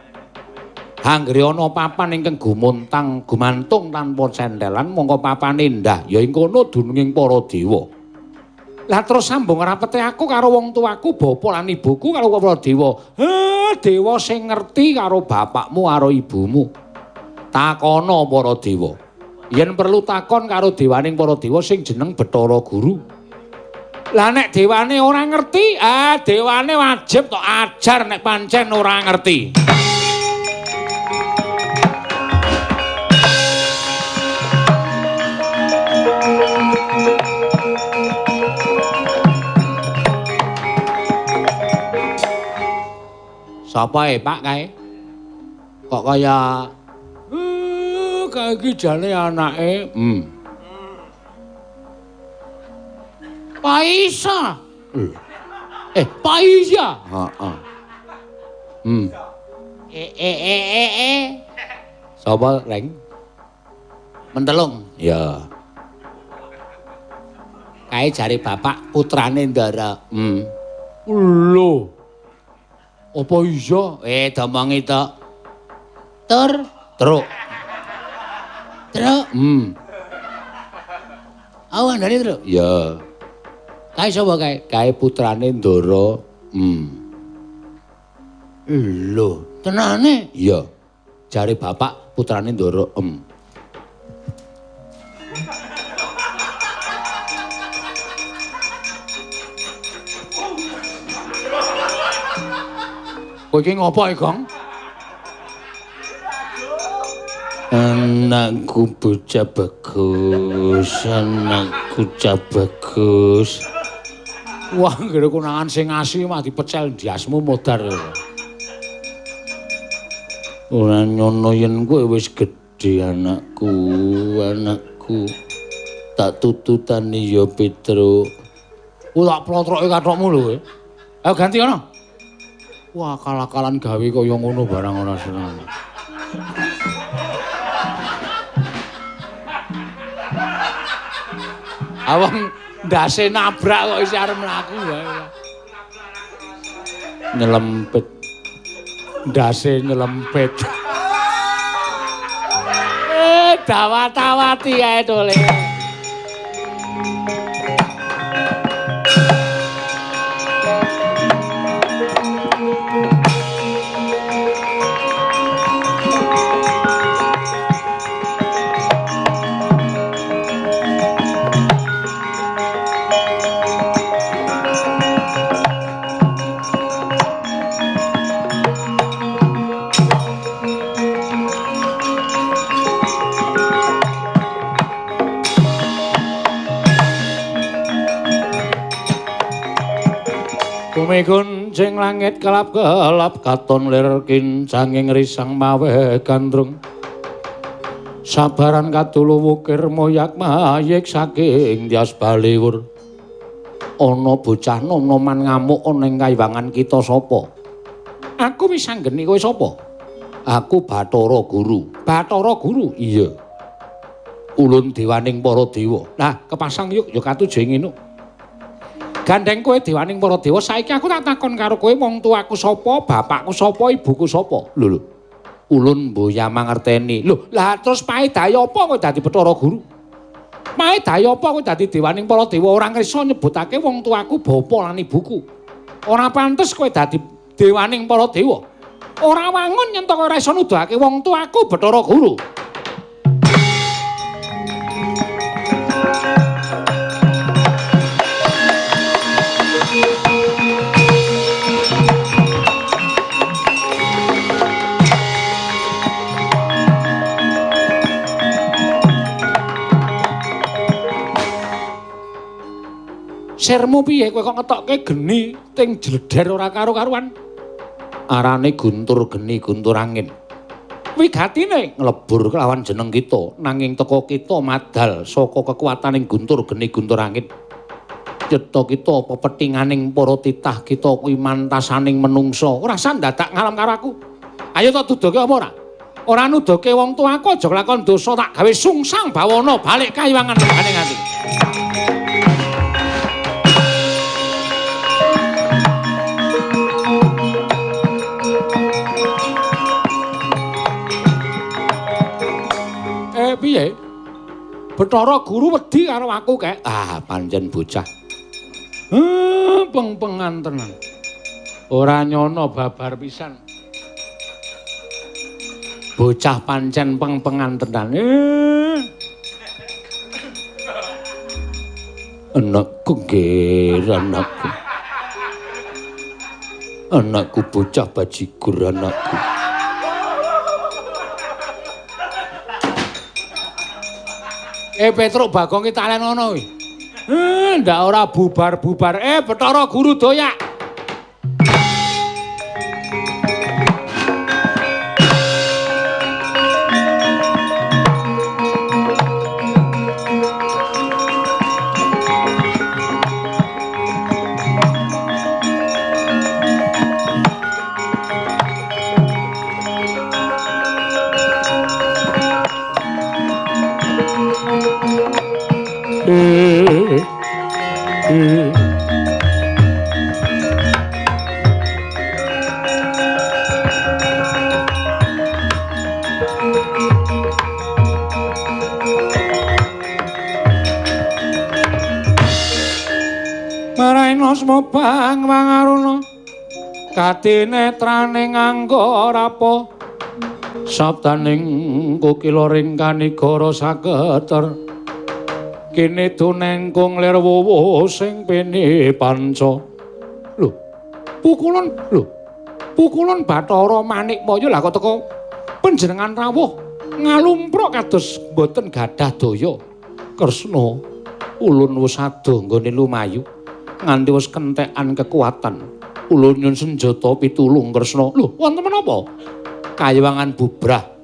S1: Anggere ana papan ingkang gumantung tanpa sendelan, mongko papane ndah, ya ing kono dununging para dewa. Lah terus sambung rapete aku karo wong tuaku, bapa lan ibuku karo para dewa. Dewa sing ngerti karo bapakmu karo ibumu. Takono para dewa. Yen perlu takon karo dewaning para dewa sing jeneng Bathara Guru. Lah nek dewane ora ngerti, dewane wajib tok ajar nek pancen ora ngerti. Sapa Pak kae? Kok kaya iki jane anake Paisa. Paisa. Heeh. Sapa Reng? Mentelung. Ya. Kae jare bapak putrane Ndara. Lho. Apa iya? Domongi to. Truk. Awandane truk? Ya. Kae sapa kae? Kae putrane Ndara. Lho, tenane? Iya. Jare bapak putrane Ndara. Kowe iki ngopo, Gong? Anakku bocah bagus, anakku bocah bagus. Wah, nggere konangan sing asih mah dipecel ndiasmu modar. Ora nyono yen kowe wis gedhe anakku. Tak tututani ya Petruk. Tak plotroke kathokmu lho. Ayo ganti ana. Wah, kalakalan gawe kaya ngono barang ora seneng. Awang ndase nabrak kok isih arep mlaku wae. Nyelempit. Ndase nyelempit. Dawat-dawati ae tole. Bumi kuncing langit kelap-kelap katon lir kincanging risang mawe gandrung. Sabaran katulu wukir moyak mayik saking Tyas Baliwur. Ana bocah nom-noman ngamuk ana ing kaiwangan kita sapa? Aku wis anggeni kowe sapa? Aku Bathara Guru. Bathara Guru? Iya. Ulun dewaning para dewa. Lah kepasang yuk ya katuju ngene. Gandeng kowe dewaning para dewa, saiki aku tak takon karo kowe wong tuaku sapa, bapakku sapa, ibuku sapa? Lho. Ulun mboya mangerteni. Lho, lah terus paedahe apa kowe dadi Bathara Guru? Paedahe apa kowe dadi dewaning para dewa ora ngrisa nyebutake wong tuaku bapa lan ibuku? Ora pantes kowe dadi dewaning para dewa. Ora wangun yen kowe ora iso nuduhake wong tuaku Bathara Guru. Sirmu piye kowe kok ngetokke geni ting jledher ora karo-karuan? Arane guntur geni guntur angin. Wigatine nglebur kelawan jeneng kita, nanging teka kita madal saka kekuwataning guntur geni guntur angin. Cetha kita pepethinganing para titah kita kuwi mantasaning menungsa. Ora usah dadak ngalam karo aku. Ayo tak duduke apa ora? Ora nuduhke wong tuaku aja lakon dosa tak gawe sungsang bawana balik kaiwangan regane nganti. Piye? Bathara Guru wedi karo aku kek. Ah, pancen bocah. Peng-pengan tenan. Ora nyono babar pisan. Bocah pancen peng-pengan tenan. Anakku nggih, anakku. Anakku bocah bajigur anakku. Petruk Bagong ki talen ngono kuwi. Ndak ora bubar-bubar. Bathara Guru doyak. Maraina semobang mangaruna katinetrane nganggo rapa sabdaning kukiloring kanigara saketer kene tunengkung lir wuwu sing pene panca. Lho, pukulun Bathara Manikmaya lah kok teko panjenengan rawuh ngalumpruk kados boten gadah daya. Kresna, ulun wis ado nggone lumayu nganti wis kentekan kekuatan. Ulun nyun senjata pitulung Kresna. Lho, wonten menapa? Kayiwangan bubrah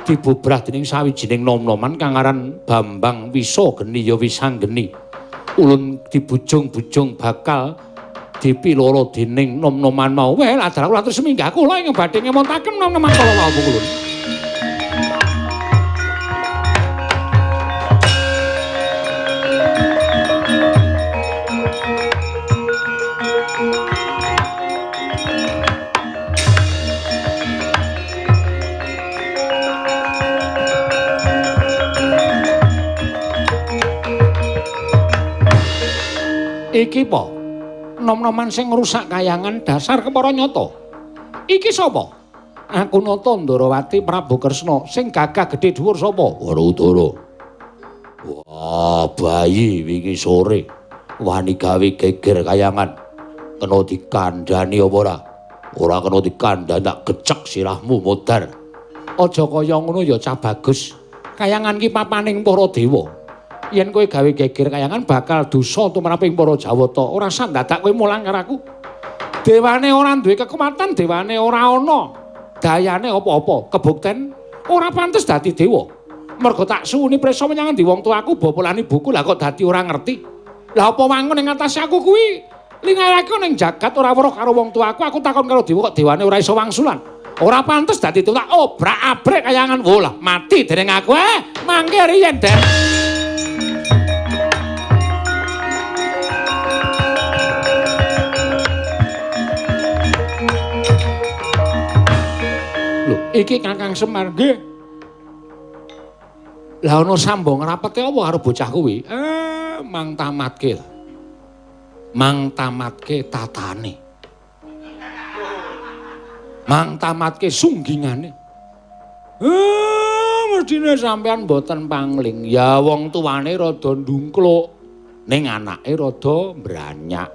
S1: dibubrah dening sawijining nom-noman kang aran Bambang Wisageni ya Wisanggeni. Ulun dibujung-bujung bakal dipiloro dening nom-noman mau. Weh, lajeng kula terus minggah kula ing badhe ngemontaken nom-noman kala wau ulun. Iki po, nom-noman sing ngrusak kayangan dasar kepara nyata. Iki sapa? Aku nata Ndarawati Prabu Kresna sing gagah gedhe dhuwur sapa? Waradara. Wah, bayi wingi sore wani gawe geger kayangan. Kena dikandhani apa ora? Ora kena dikandhani tak gecek sirahmu modar. Aja kaya ngono ya Cah Bagus. Kayangan ki papaning para dewa. yen kowe gawe geger kayangan bakal dosa tumraping para Jawata. Ora sak dadak kowe mulang karo aku. Dewane ora duwe kekuatan, dewane ora ana dayane apa-apa. Kebukten ora pantes dadi dewa. Mergo tak suwuni prisa menyang ndi wong tuaku bopolani buku lah kok dadi ora ngerti. Lah apa wangun ning atas aku kuwi lingarake ning jagat ora weruh karo wong tuaku, aku takon karo dewa kok dewane ora iso wangsulan. Ora pantes dadi tulak obrak-abrik kayangan. Wolah, mati dening aku. Mangke riyen, Den. Iki Kakang Semar nggih. Lah ana sambung rapete apa karo bocah kuwi? Mang tamatke. Mang tamatke tatane. Mang tamatke sunggingane. Mestine sampean mboten pangling. Ya wong tuane rada ndungkluk ning anake rada mbranyak.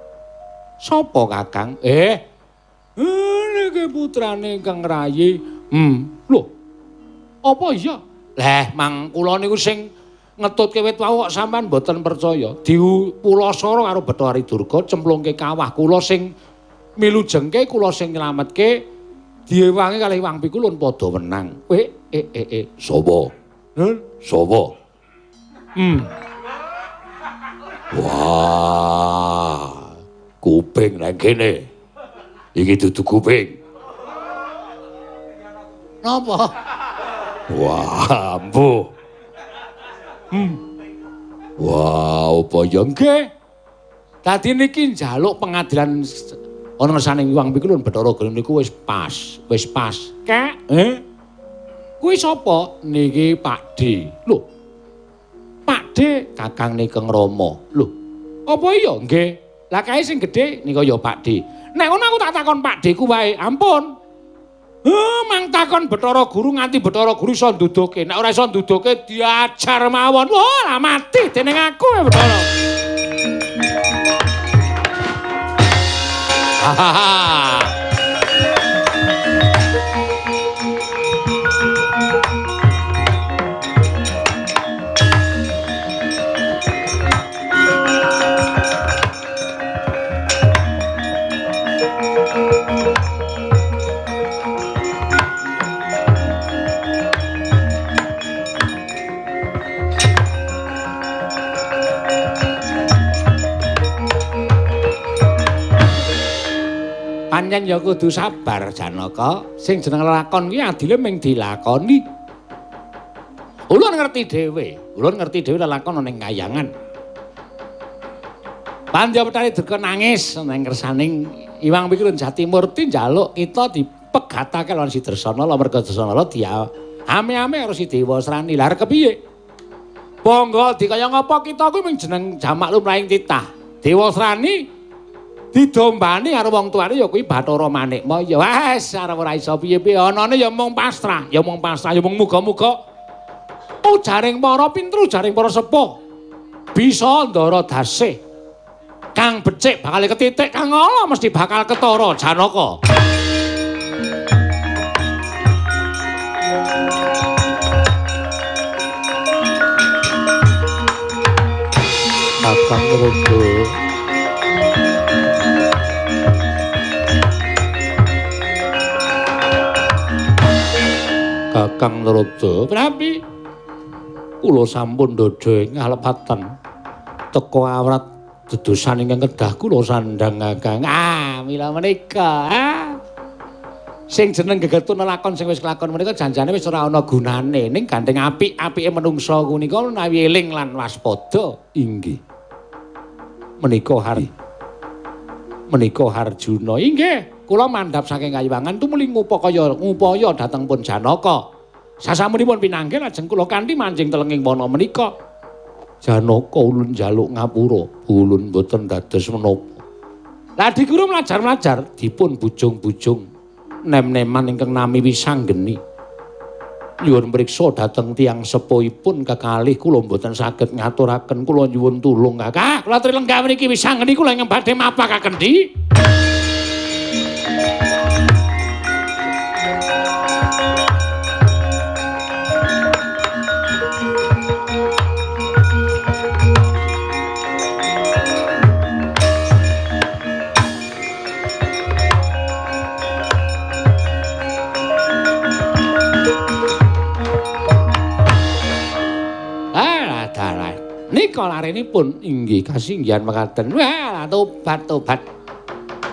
S1: Sopo Kakang? Niki putrane Kang Rayi. Lho. Apa iya? Lah, mang kula niku sing ngetutke wit wau kok sampean mboten percaya. Dipulasara karo Bathara Durga cemplungke kawah kula sing milujengke kula sing nyelametke diewangi kalih Wang Pikulun padha menang. Sapa? Sapa? Wah. Kuping nang kene. Iki dudu kuping. Napa? Wah, ampuh. Wah, apa ya nggih? Dadi niki njaluk pengadilan ana ngersane Wang Pikulun Bathara Guru niku wis pas, wis pas. Kek, kuwi sapa? Niki Pakde. Lho. Pakde Kakang Nikeng Rama. Lho. Apa iya nggih? Lah kae sing gedhe nika ya Pakde. Nek ngono aku tak takon Pakdeku wae. Ampun. Mang takon Bathara Guru nganti Bathara Guru iso nduduke. Nek ora iso nduduke diajar mawon. Wah, mati dening aku Bathara. Pancen ya kudu sabar Janaka, sing jeneng lakon kuwi adile mung dilakoni. Ulun ngerti dhewe, lelakon ning kayangan. Pandya-Betari Durga nangis ning kersaning Iwang Pikulun Jatimurti njaluk kita dipegatake lawan Sidrsana, merga Sidrsana dia ame-ame karo si Dewa Srani. Lah kepiye? Bangga dikaya ngapa kita kuwi mung jeneng jamak lumrahing titah. Dewa Srani didombani karo wong tuane ya kuwi Bathara Manikma. Ya wis arep ora iso piye-piye anane ya mung pasrah, ya mung muga-muga ujaring para pintru, jaring para sepuh bisa ndara dasih. Kang becik bakal ketitik, Kang ala mesti bakal ketara Janaka. Kakang Raga Kakang Narada, prapi? Kula sampun ndodho ing alepatan teka awrat dedosan ingkang kedah kula sandhang Kakang. Mila menika. Sing jeneng gegetun lakon sing wis kelakon menika janjane wis ora ana gunane. Ning gandeng apik-apike menungsa kunika menawi eling lan waspada. Inggih. Menika Harjuna. Inggih. Kula mandhap saking Kayuwangan tumuli ngupaya dhateng pun Janaka. Sasampunipun pinanggih lajeng kula kanthi manjing telenging wana menika. Janaka ulun njaluk ngapura, ulun boten dados menapa. Lah dikuru mlajar-mlajar dipun bujung-bujung nem-neman ingkang nami Wisanggeni. Nyuwun mriksa dhateng tiyang sepuhipun kekalih kula boten saged ngaturaken, kula nyuwun tulung Kakang. Kula aturi lenggah mriki Wisanggeni kula ingkang badhe mapakaken ndi. lah dalah. Nika larenipun inggih kasinggihan mekaten. Wah, tobat.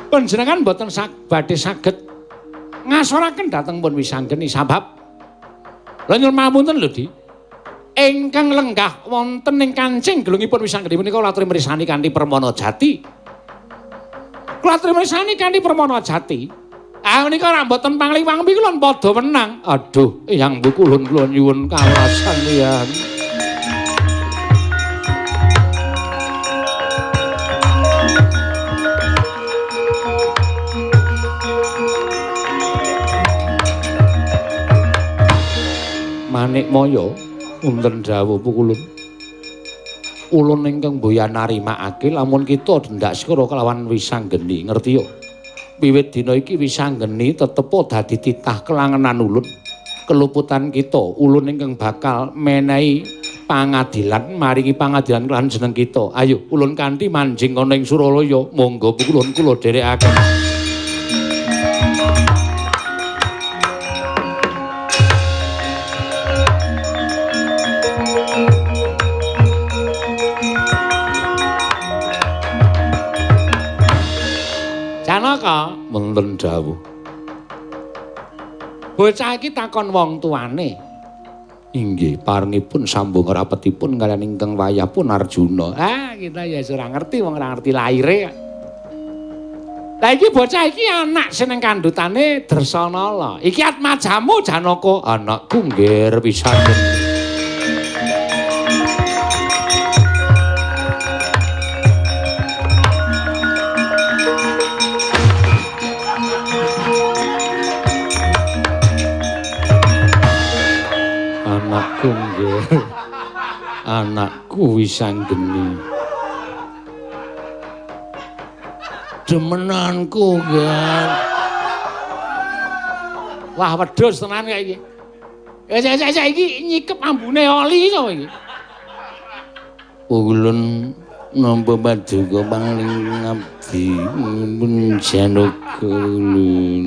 S1: Panjenengan boten badhe saged ngasoraken dhateng pun wisanggeni sabab lha nyuwun pamunten lho Di. Ingkang lenggah wonten ing kancing gelungipun wisanggeni menika kula aturi mirsani kanthi permana jati. Kula aturi mirsani kanthi permana jati. Ah menika ora mboten pangliwang kulon padha menang. Aduh, Eyang Mbu kula nyuwun kalasan ya. Manik Maya wonten dawuh pukulun. Ulun ingkang boya narimakake lamun kita dendak sekara kelawan wisanggeni ngerti yo. Wiwit dina iki wisanggeni tetep dadi titah kelangenan ulun. Keluputan kita ulun ingkang bakal menehi pangadilan maringi pangadilan kelawan jeneng kita. Ayo ulun kanthi manjing ana ing Suralaya monggo pukulun kula dherekaken. Janaka wonten dawuh. Bocah iki takon wong tuane. Inggih, paringipun sambung rapetipun kaliyan ingkang wayah pun Arjuna. Ah, kita ya ora ngerti wong ora ngerti laire. Lah iki bocah iki anak seneng kandhutane Dresanala. Iki atmajamu Janaka, anakku nggih pisan. Anakku wisanggeni. Demenanku kan. Wah wedhus tenan kaya iki. Ya iki nyikep ambune oli sapa iki? Ulun nampa paduka paling ngabdi pun Janaka ulun.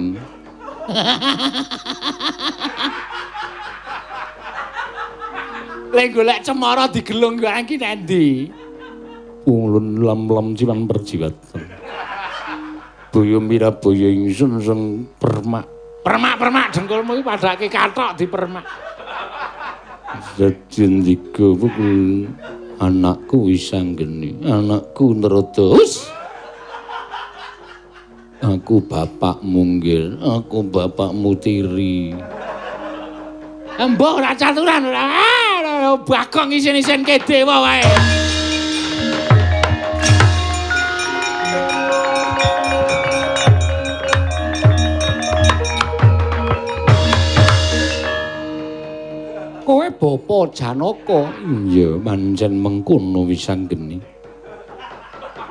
S1: Lek golek cemara digelung kok iki nendi? Ulun lam-lam ciwan perjiwatan. Boyo Mirabaya ingsun sing permak. Permak dengkulmu iki padake kathok dipermak. Dadi ndika pukul anakku wisanggeni, anakku Narada. Aku bapakmu nggih, aku bapakmu tiri. Mbok ora caturan ora. Bagong isin-isin kedewa wae. Kowe bapa Janaka? Iya, pancen mengkono wisanggeni.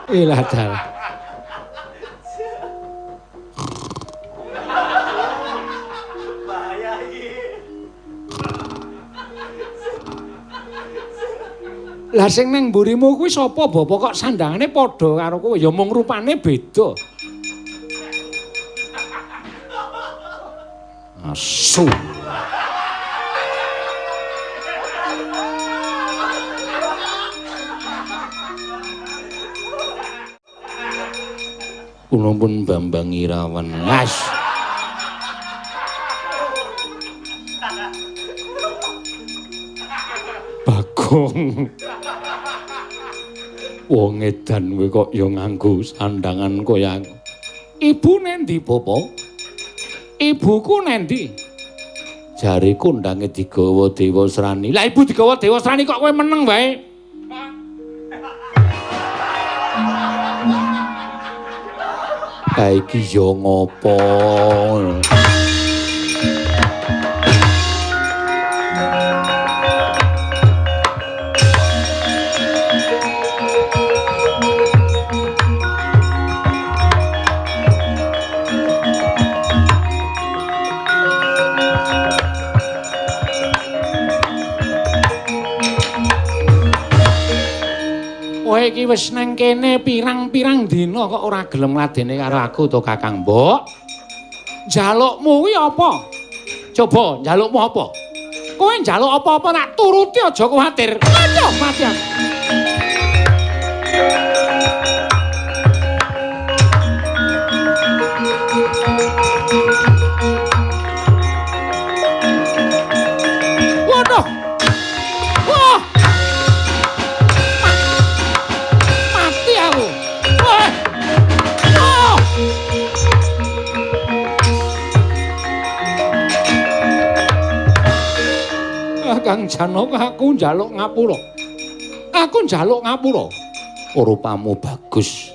S1: Lah dalah. Lah sing ning mburimu kuwi sapa bapak kok sandangane padha karo kowe ya mung rupane beda. Asu. Kula pun Bambang Irawan. Mas. Bagong. Wong edan kowe kok ya nganggo sandangan kaya ibu nendi Bapak? Ibuku nendi? Jare kondange digawa Dewa Srani. Lah ibu digawa Dewa Srani kok kowe meneng wae? Iki ya ngopo? Iki wis nang kene pirang-pirang dina kok ora gelem ngladeni karo aku to Kakang Mbok. Njalukmu kuwi apa? Coba njalukmu apa? kowe njaluk apa-apa tak turuti aja kuwatir. Ayo mati. Waduh. Wah. Mati aku. Wah. Oh. Kang Janaka aku njaluk ngapura. Aku njaluk ngapura. Rupamu bagus.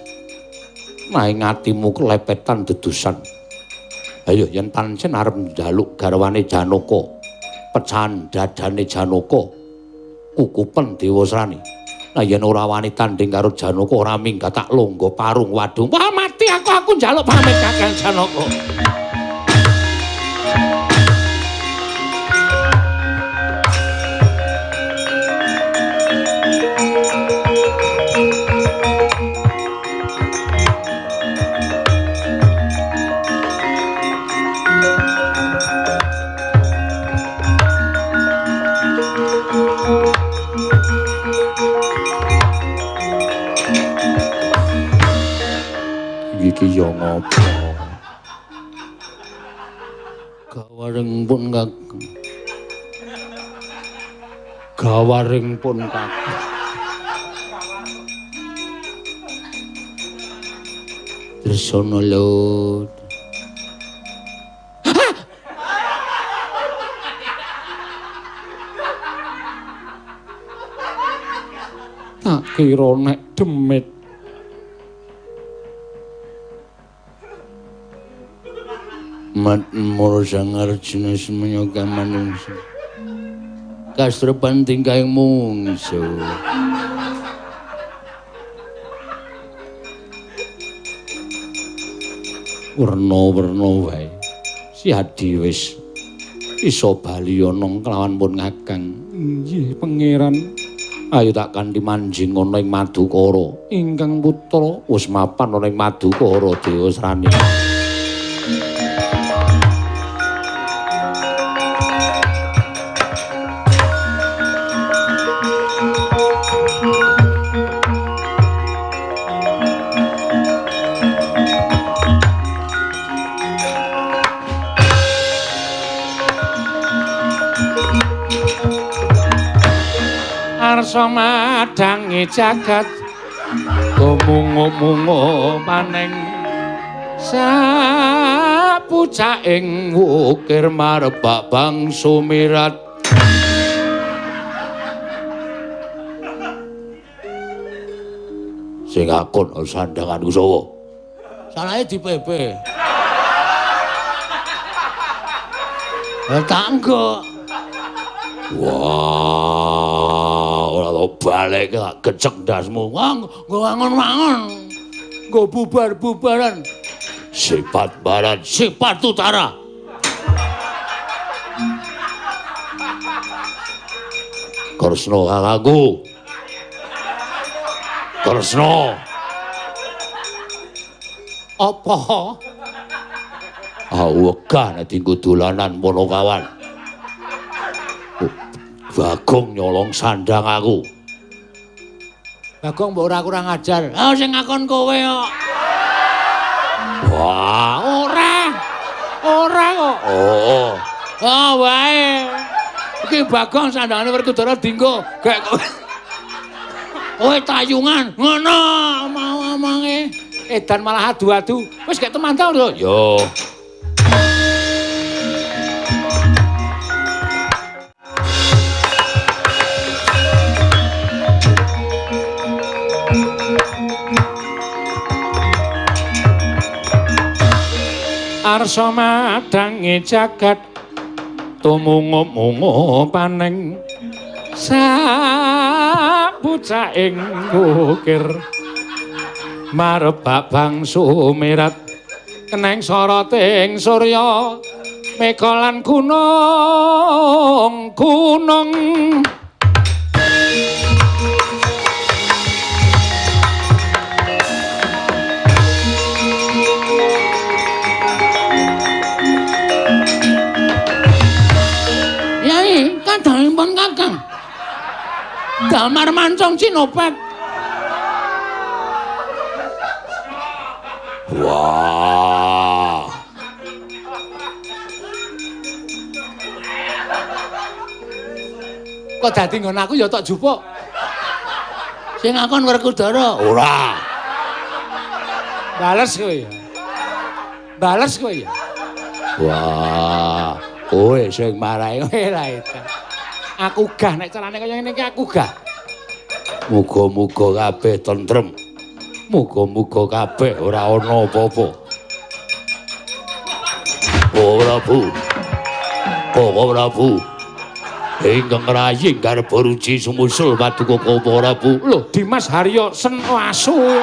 S1: Nanging atimu kelepetan dedusan. Ayo yen pancen arep njaluk garwane Janaka, pecahan dadane Janaka, kukupen Dewasrani. Lah yen ora wani tanding karo Janaka ora minggat tak longgo parung wadung. Wah mati aku njaluk pamit Kakang Janaka. Iki yo ngopo? Gawaring pun Kakang. Gawaring pun Kakang. Tresna Lut. Tak kira nek demit. Matmur Sang Arjuna semenyoga manungsa kasrepan tingkah mungsu werna-werna wae si Adi wis iso bali ana kelawan pun Kakang. Nggih pangeran, ayo tak kanthi manjing ana ing Madukara ingkang putra wis mapan ana ing Madukara Dewasrani. Arsa madangi jagat gumungu-mungu maning sapucaking wukir marebak bang sumirat. Sing akon sandangan Kusawa salahe dipepe tak engko. Wah, ora tau balik gak gecek ndasmu. Nggo wangun-wangun. Nggo bubar-bubaran. Sifat barat, sifat utara. Kresna kakangku. Kresna. Apa? Wegah nek dienggo dolanan mono kawan. Bagong nyolong sandang aku. Bagong mbok ora kurang ajar. Sing ngakon kowe kok. Wah, ora. Ora kok. Oh, wae. Iki Bagong sandangane Werkudara dienggo gek kowe tayungan. Ngono mau omonge. Edan malah adu-adu. Wis gek teman ta lho. Yo. Arsa madangi jagat tumungu-mungu paning sapucaking wukir marebak bang sumirat keneng soroting surya mega lan gunung Damar mancung Cinopet. Wah. Kok dadi ngono aku ya tok jupuk. Sing ngakon Werkudara. Ora. Bales kowe ya. Bales kowe ya. Wah, kowe sing marahi kowe ra itu. Aku gah nek carane kaya ngene iki aku gah. Muga-muga kabeh tentrem. Muga-muga kabeh ora ana apa-apa. Ora Bu. Ora Bu. Ingkang rayi garba ruci sumusul paduka Prabu. Lho, Dimas Haryo Senwasu.